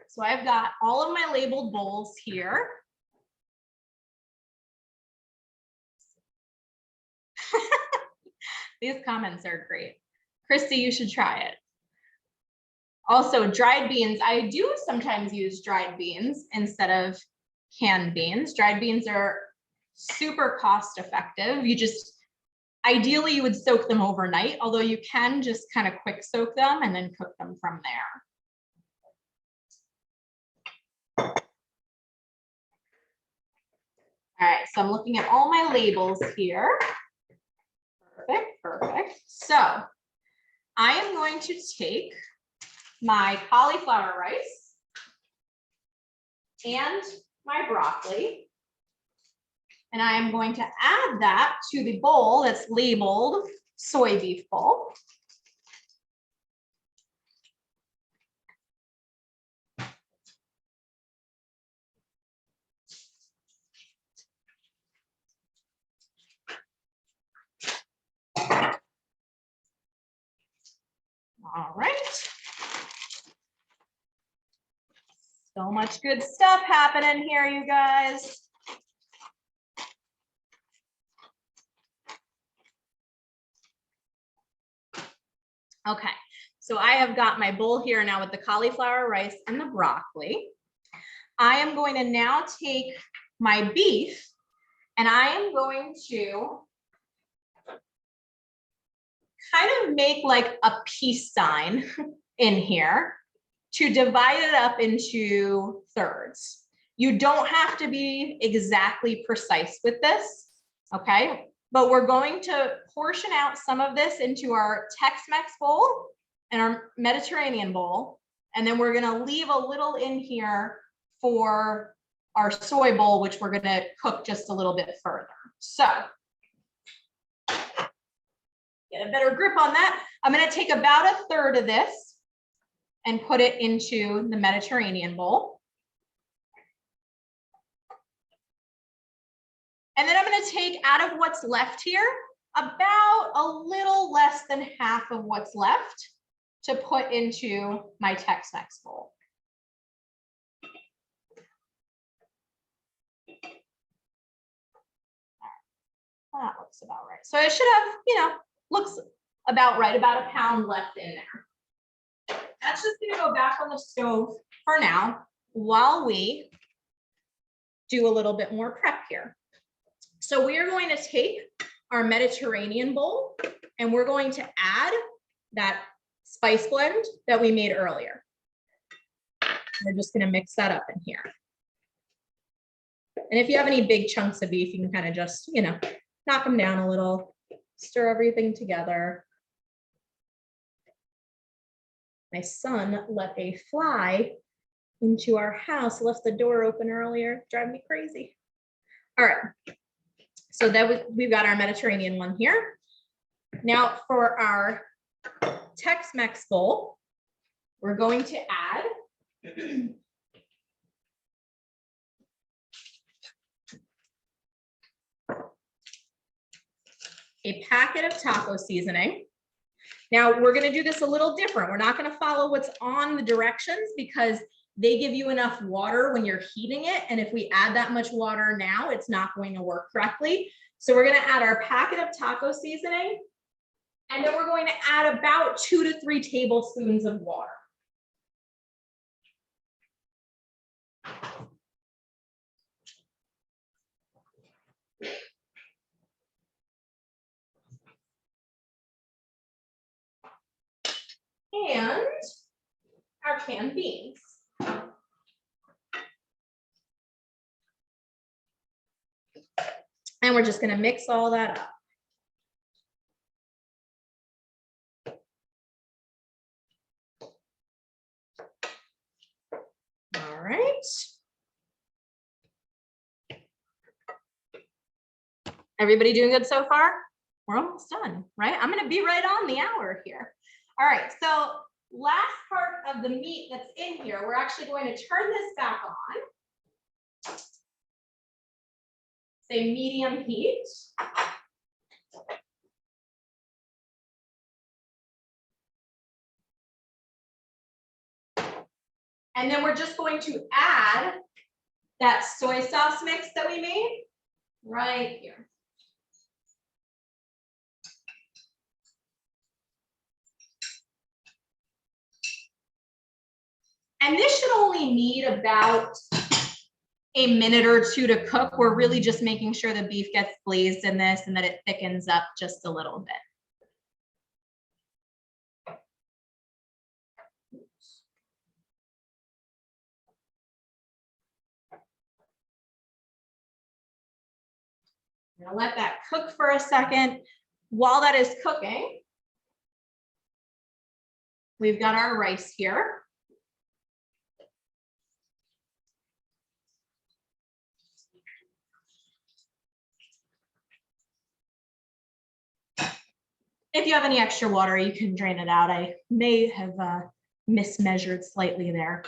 Speaker 3: So I've got all of my labeled bowls here. These comments are great. Chrissy, you should try it. Also, dried beans. I do sometimes use dried beans instead of canned beans. Dried beans are super cost effective. You just, ideally you would soak them overnight, although you can just kind of quick soak them and then cook them from there. All right, so I'm looking at all my labels here. Perfect, perfect. So I am going to take my cauliflower rice and my broccoli, and I am going to add that to the bowl that's labeled soy beef bowl. All right. So much good stuff happening here, you guys. Okay, so I have got my bowl here now with the cauliflower rice and the broccoli. I am going to now take my beef and I am going to kind of make like a peace sign in here to divide it up into thirds. You don't have to be exactly precise with this, okay? But we're going to portion out some of this into our Tex-Mex bowl and our Mediterranean bowl. And then we're gonna leave a little in here for our soy bowl, which we're gonna cook just a little bit further. So, get a better grip on that. I'm gonna take about a third of this and put it into the Mediterranean bowl. And then I'm gonna take out of what's left here, about a little less than half of what's left to put into my Tex-Mex bowl. That looks about right. So I should have, you know, looks about right, about a pound left in there. That's just gonna go back on the stove for now while we do a little bit more prep here. So we are going to take our Mediterranean bowl and we're going to add that spice blend that we made earlier. We're just gonna mix that up in here. And if you have any big chunks of beef, you can kind of just, you know, knock them down a little, stir everything together. My son let a fly into our house, left the door open earlier, drive me crazy. All right, so that we've got our Mediterranean one here. Now for our Tex-Mex bowl, we're going to add a packet of taco seasoning. Now we're going to do this a little different. We're not going to follow what's on the directions because they give you enough water when you're heating it. And if we add that much water now, it's not going to work correctly. So we're going to add our packet of taco seasoning. And then we're going to add about 2 to 3 tablespoons of water. and our canned beans. And we're just going to mix all that up. All right. Everybody doing good so far? We're almost done, right? I'm going to be right on the hour here. All right, so last part of the meat that's in here, we're actually going to turn this back on. Say medium heat. And then we're just going to add that soy sauce mix that we made right here. And this should only need about a minute or two to cook. We're really just making sure the beef gets glazed in this and that it thickens up just a little bit. I'm gonna let that cook for a second. While that is cooking, we've got our rice here. If you have any extra water, you can drain it out. I may have mismeasured slightly there.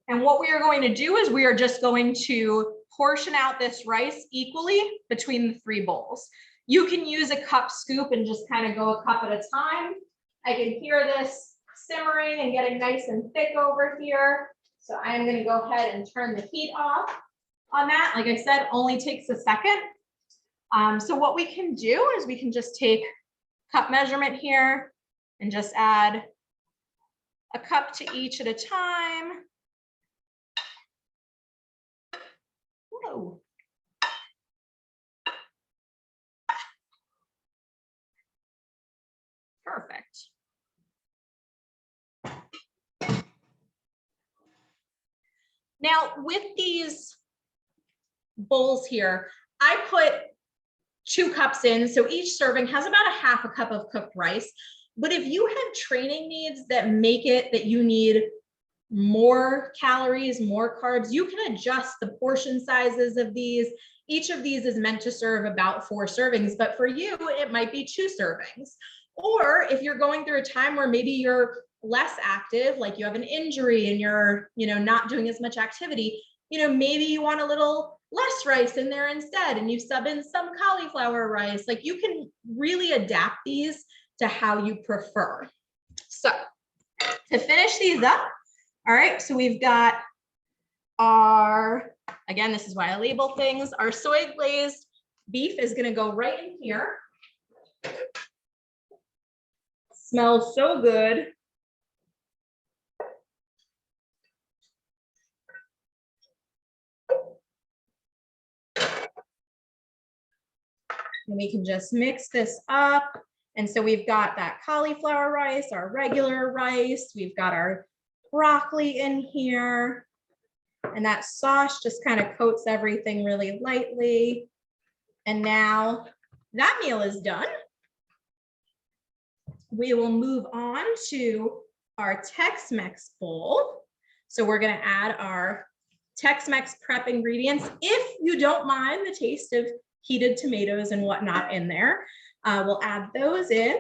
Speaker 3: And what we are going to do is we are just going to portion out this rice equally between the 3 bowls. You can use a cup scoop and just kind of go a cup at a time. I can hear this simmering and getting nice and thick over here. So I'm going to go ahead and turn the heat off on that. Like I said, only takes a second. So what we can do is we can just take cup measurement here and just add a cup to each at a time. Whoa. Perfect. Now with these bowls here, I put 2 cups in, so each serving has about a half a cup of cooked rice. But if you have training needs that make it that you need more calories, more carbs, you can adjust the portion sizes of these. Each of these is meant to serve about 4 servings, but for you, it might be 2 servings. Or if you're going through a time where maybe you're less active, like you have an injury and you're, not doing as much activity, maybe you want a little less rice in there instead, and you sub in some cauliflower rice. Like you can really adapt these to how you prefer. So to finish these up, all right, so we've got our, again, this is why I label things, our soy glazed beef is gonna go right in here. Smells so good. And we can just mix this up. And so we've got that cauliflower rice, our regular rice, we've got our broccoli in here. And that sauce just kind of coats everything really lightly. And now that meal is done. We will move on to our Tex-Mex bowl. So we're going to add our Tex-Mex prep ingredients. If you don't mind the taste of heated tomatoes and whatnot in there, we'll add those in.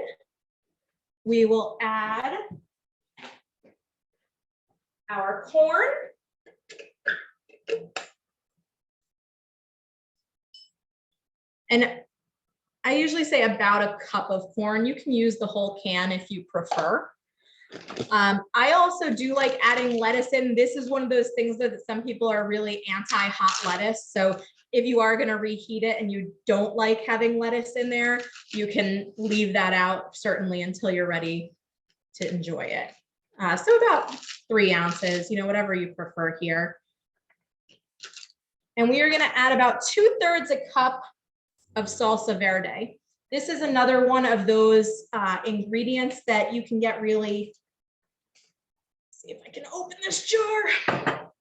Speaker 3: We will add our corn. And I usually say about a cup of corn. You can use the whole can if you prefer. I also do like adding lettuce in. This is one of those things that some people are really anti-hot lettuce. So if you are going to reheat it and you don't like having lettuce in there, you can leave that out certainly until you're ready to enjoy it. So about 3 ounces, whatever you prefer here. And we are going to add about 2/3 a cup of salsa verde. This is another one of those ingredients that you can get really see if I can open this jar.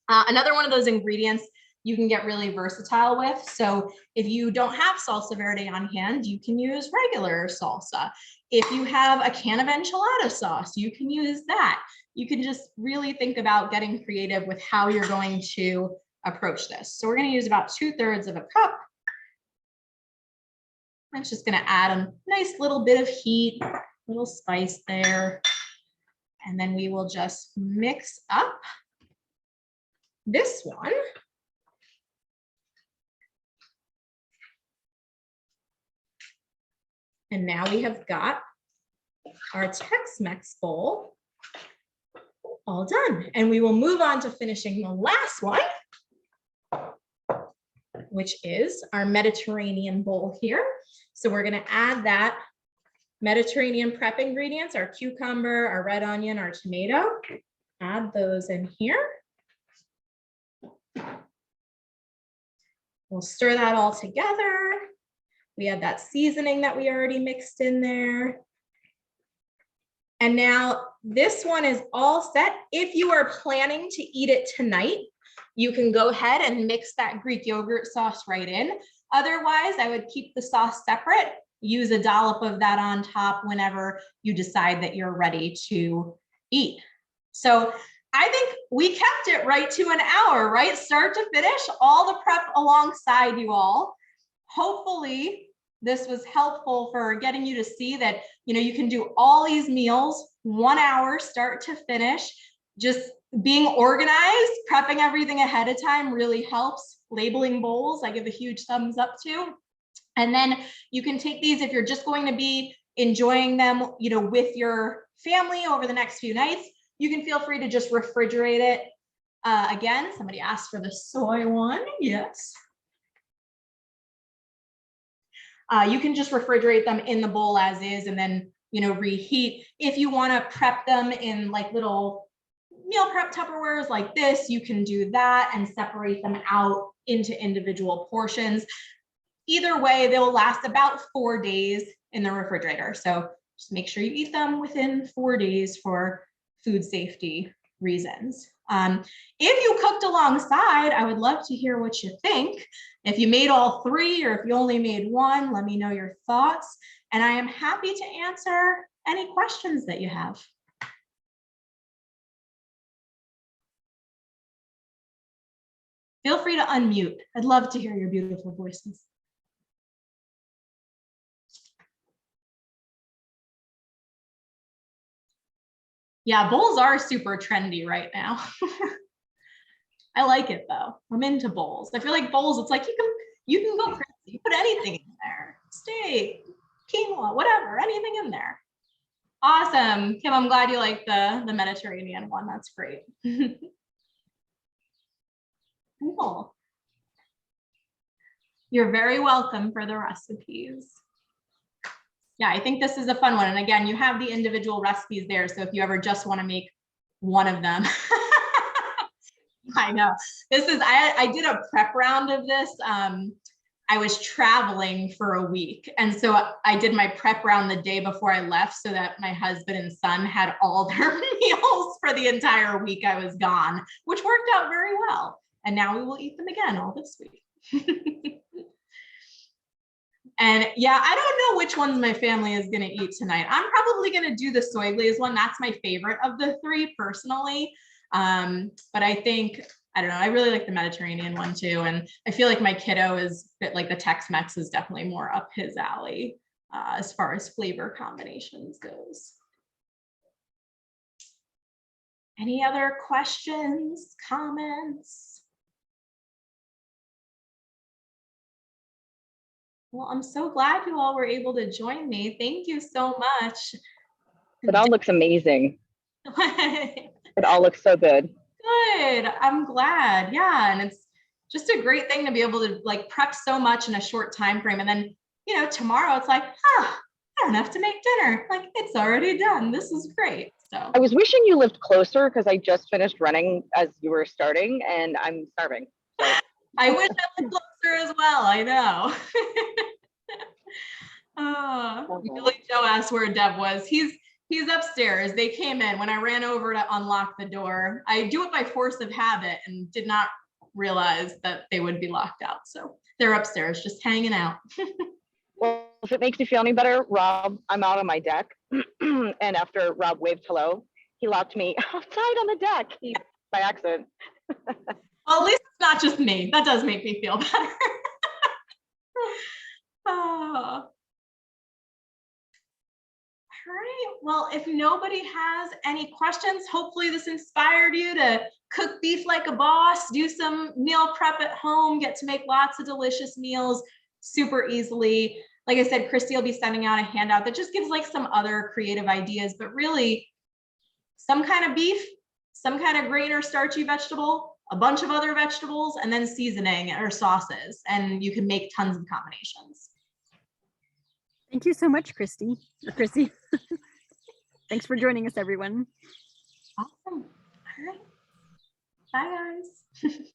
Speaker 3: Another one of those ingredients you can get really versatile with. So if you don't have salsa verde on hand, you can use regular salsa. If you have a can of enchilada sauce, you can use that. You can just really think about getting creative with how you're going to approach this. So we're going to use about 2/3 of a cup. That's just going to add a nice little bit of heat, a little spice there. And then we will just mix up this one. And now we have got our Tex-Mex bowl all done. And we will move on to finishing the last one, which is our Mediterranean bowl here. So we're going to add that Mediterranean prep ingredients, our cucumber, our red onion, our tomato. Add those in here. We'll stir that all together. We add that seasoning that we already mixed in there. And now this one is all set. If you are planning to eat it tonight, you can go ahead and mix that Greek yogurt sauce right in. Otherwise, I would keep the sauce separate. Use a dollop of that on top whenever you decide that you're ready to eat. So I think we kept it right to an hour, right? Start to finish, all the prep alongside you all. Hopefully this was helpful for getting you to see that, you can do all these meals, 1 hour, start to finish. Just being organized, prepping everything ahead of time really helps. Labeling bowls, I give a huge thumbs up to. And then you can take these if you're just going to be enjoying them, with your family over the next few nights. You can feel free to just refrigerate it. Again, somebody asked for the soy one. Yes. You can just refrigerate them in the bowl as is and then, reheat. If you want to prep them in like little meal prep Tupperwares like this, you can do that and separate them out into individual portions. Either way, they will last about 4 days in the refrigerator. So just make sure you eat them within 4 days for food safety reasons. If you cooked alongside, I would love to hear what you think. If you made all 3 or if you only made 1, let me know your thoughts. And I am happy to answer any questions that you have. Feel free to unmute. I'd love to hear your beautiful voices. Yeah, bowls are super trendy right now. I like it though. I'm into bowls. I feel like bowls, it's like you can go crazy. You put anything in there. Steak, quinoa, whatever, anything in there. Awesome. Kim, I'm glad you like the Mediterranean one. That's great. Cool. You're very welcome for the recipes. Yeah, I think this is a fun one. And again, you have the individual recipes there. So if you ever just want to make one of them, I know this is, I did a prep round of this. I was traveling for a week. And so I did my prep round the day before I left so that my husband and son had all their meals for the entire week I was gone, which worked out very well. And now we will eat them again all this week. And yeah, I don't know which ones my family is going to eat tonight. I'm probably going to do the soy glaze one. That's my favorite of the 3 personally. But I think, I don't know, I really like the Mediterranean one too. And I feel like my kiddo is a bit like the Tex-Mex is definitely more up his alley as far as flavor combinations goes. Any other questions, comments? Well, I'm so glad you all were able to join me. Thank you so much.
Speaker 2: It all looks amazing. It all looks so good.
Speaker 3: Good. I'm glad. Yeah. And it's just a great thing to be able to like prep so much in a short time frame. And then, tomorrow it's like, I don't have to make dinner. Like it's already done. This is great. So
Speaker 2: I was wishing you lived closer because I just finished running as you were starting and I'm starving. So.
Speaker 3: I wish I lived closer as well. I know. Billy Joe asked where Deb was. He's He's upstairs. They came in when I ran over to unlock the door. I do it by force of habit and did not realize that they would be locked out. So they're upstairs just hanging out.
Speaker 2: Well, if it makes you feel any better, Rob, I'm out on my deck. And after Rob waved hello, he locked me outside on the deck by accident.
Speaker 3: Well, at least it's not just me. That does make me feel better. Oh. All right. Well, if nobody has any questions, hopefully this inspired you to cook beef like a boss, do some meal prep at home, get to make lots of delicious meals super easily. Like I said, Christy will be sending out a handout that just gives like some other creative ideas, but really some kind of beef, some kind of grain or starchy vegetable, a bunch of other vegetables, and then seasoning or sauces, and you can make tons of combinations.
Speaker 1: Thank you so much, Christy. Thanks for joining us, everyone.
Speaker 3: Awesome. All right. Bye, guys.